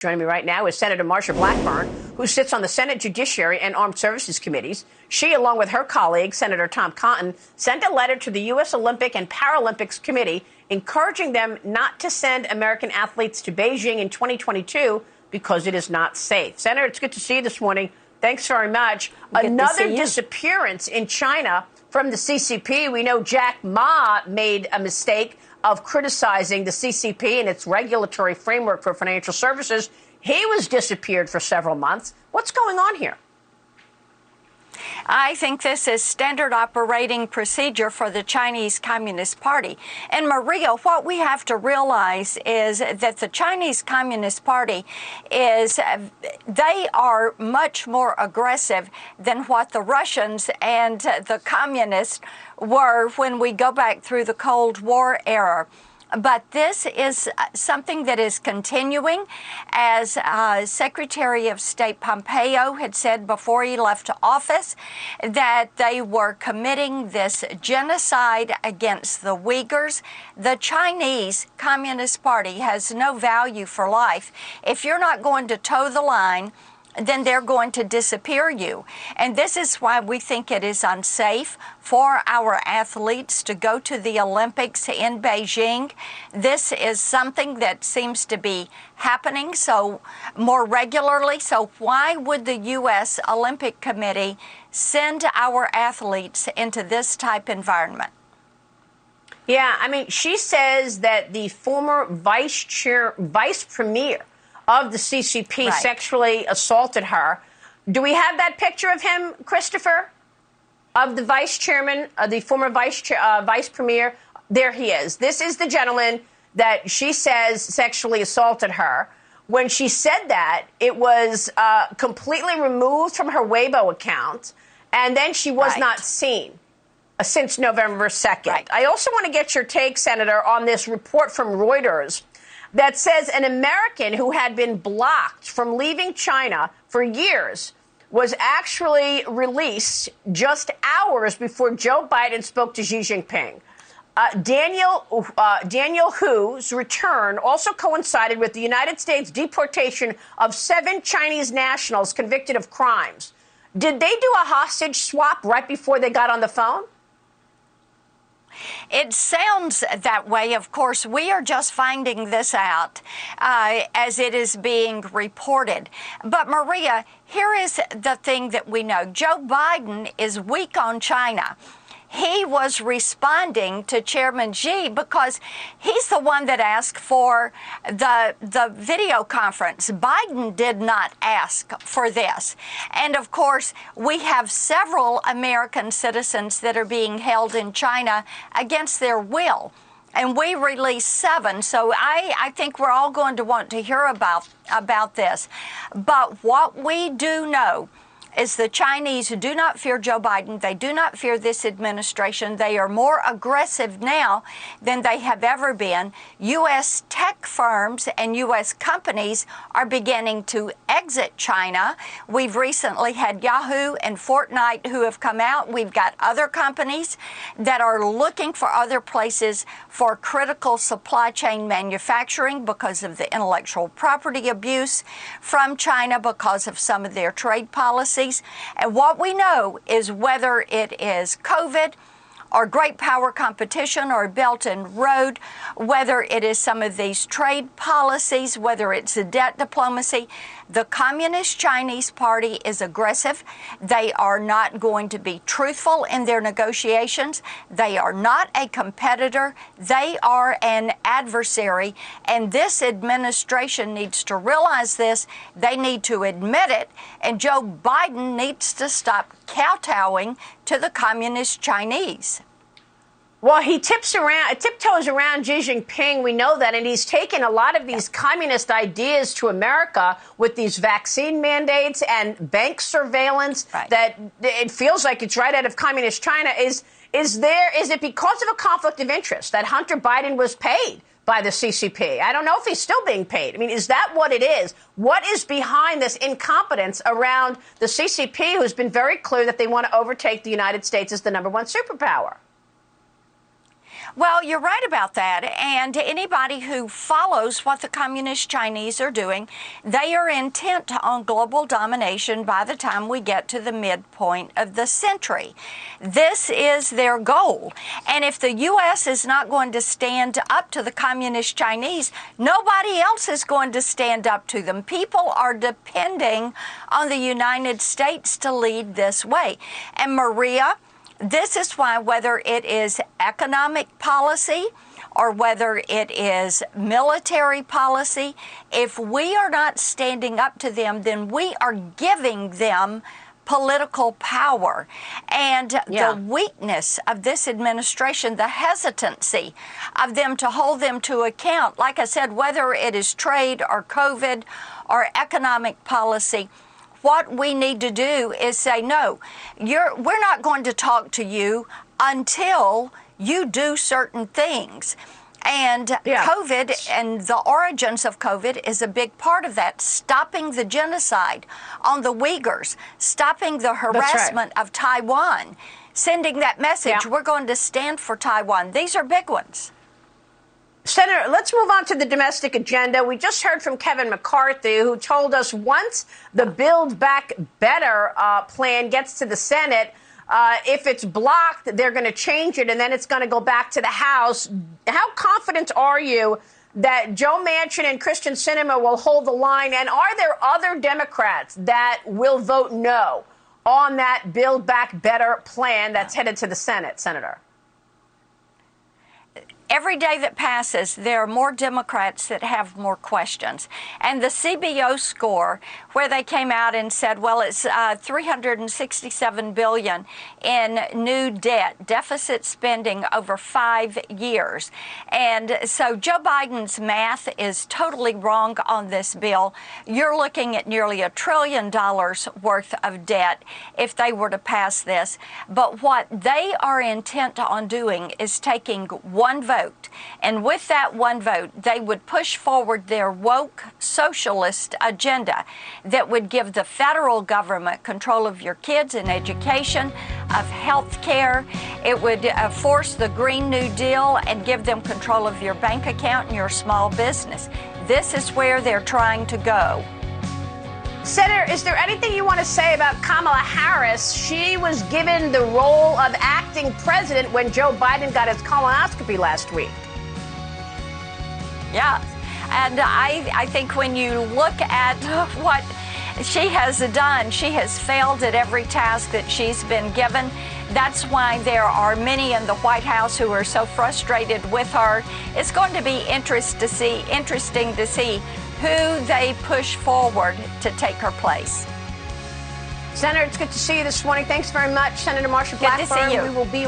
Joining me right now is Senator Marsha Blackburn, who sits on the Senate Judiciary and Armed Services Committees. She, along with her colleague, Senator Tom Cotton, sent a letter to the U.S. Olympic and Paralympics Committee encouraging them not to send American athletes to Beijing in 2022 because it is not safe. Senator, it's good to see you this morning. Thanks very much. Another disappearance in China from the CCP. We know Jack Ma made a mistake of criticizing the CCP and its regulatory framework for financial services. He was disappeared for several months. What's going on here? I think this is standard operating procedure for the Chinese Communist Party. And Maria, what we have to realize is that the Chinese Communist Party they are much more aggressive than what the Russians and the communists were when we go back through the Cold War era. But this is something that is continuing, as Secretary of State Pompeo had said before he left office, that they were committing this genocide against the Uyghurs. The Chinese Communist Party has no value for life. If you're not going to toe the line, then they're going to disappear you. And this is why we think it is unsafe for our athletes to go to the Olympics in Beijing. This is something that seems to be happening so more regularly. So why would the U.S. Olympic Committee send our athletes into this type environment? Yeah, I mean, she says that the former vice premier of the CCP sexually assaulted her. Do we have that picture of him, Christopher? Of the vice chairman, the former vice premier? There he is. This is the gentleman that she says sexually assaulted her. When she said that, it was completely removed from her Weibo account, and then she was not seen since November 2nd. I also want to get your take, Senator, on this report from Reuters that says an American who had been blocked from leaving China for years was actually released just hours before Joe Biden spoke to Xi Jinping. Daniel Hu's return also coincided with the United States deportation of 7 Chinese nationals convicted of crimes. Did they do a hostage swap right before they got on the phone? It sounds that way. Of course, we are just finding this out as it is being reported. But Maria, here is the thing that we know. Joe Biden is weak on China. He was responding to Chairman Xi because he's the one that asked for the video conference. Biden did not ask for this. And of course, we have several American citizens that are being held in China against their will. And we released 7. So I think we're all going to want to hear about this. But what we do know is the Chinese do not fear Joe Biden. They do not fear this administration. They are more aggressive now than they have ever been. U.S. tech firms and U.S. companies are beginning to exit China. We've recently had Yahoo and Fortnite who have come out. We've got other companies that are looking for other places for critical supply chain manufacturing because of the intellectual property abuse from China because of some of their trade policies. And what we know is whether it is COVID or great power competition or Belt and Road, whether it is some of these trade policies, whether it's a debt diplomacy, the Communist Chinese Party is aggressive. They are not going to be truthful in their negotiations. They are not a competitor. They are an adversary. And this administration needs to realize this. They need to admit it. And Joe Biden needs to stop kowtowing to the Communist Chinese. Well, he tiptoes around Xi Jinping. We know that. And he's taken a lot of these communist ideas to America with these vaccine mandates and bank surveillance that it feels like it's right out of communist China. Is it because of a conflict of interest that Hunter Biden was paid by the CCP? I don't know if he's still being paid. I mean, is that what it is? What is behind this incompetence around the CCP, who's been very clear that they want to overtake the United States as the #1 superpower? Well, you're right about that. And anybody who follows what the Communist Chinese are doing, they are intent on global domination by the time we get to the midpoint of the century. This is their goal. And if the U.S. is not going to stand up to the Communist Chinese, nobody else is going to stand up to them. People are depending on the United States to lead this way. And Maria, this is why, whether it is economic policy or whether it is military policy, if we are not standing up to them, then we are giving them political power. And the weakness of this administration, the hesitancy of them to hold them to account, like I said, whether it is trade or COVID or economic policy, what we need to do is say, no, we're not going to talk to you until you do certain things. And COVID and the origins of COVID is a big part of that. Stopping the genocide on the Uyghurs, stopping the harassment of Taiwan, sending that message, we're going to stand for Taiwan. These are big ones. Senator, let's move on to the domestic agenda. We just heard from Kevin McCarthy, who told us once the Build Back Better plan gets to the Senate, if it's blocked, they're going to change it, and then it's going to go back to the House. How confident are you that Joe Manchin and Kyrsten Sinema will hold the line? And are there other Democrats that will vote no on that Build Back Better plan that's headed to the Senate, Senator? Every day that passes, there are more Democrats that have more questions. And the CBO score, where they came out and said, well, it's $367 billion in new debt, deficit spending over 5 years. And so Joe Biden's math is totally wrong on this bill. You're looking at nearly $1 trillion worth of debt if they were to pass this. But what they are intent on doing is taking one vote. And with that one vote, they would push forward their woke socialist agenda that would give the federal government control of your kids and education, of health care. It would force the Green New Deal and give them control of your bank account and your small business. This is where they're trying to go. Senator, is there anything you want to say about Kamala Harris? She was given the role of acting president when Joe Biden got his colonoscopy last week. Yeah, and I think when you look at what she has done, she has failed at every task that she's been given. That's why there are many in the White House who are so frustrated with her. It's going to be interesting to see who they push forward to take her place. Senator, it's good to see you this morning. Thanks very much, Senator Marsha Blackburn. Good to see you. We will be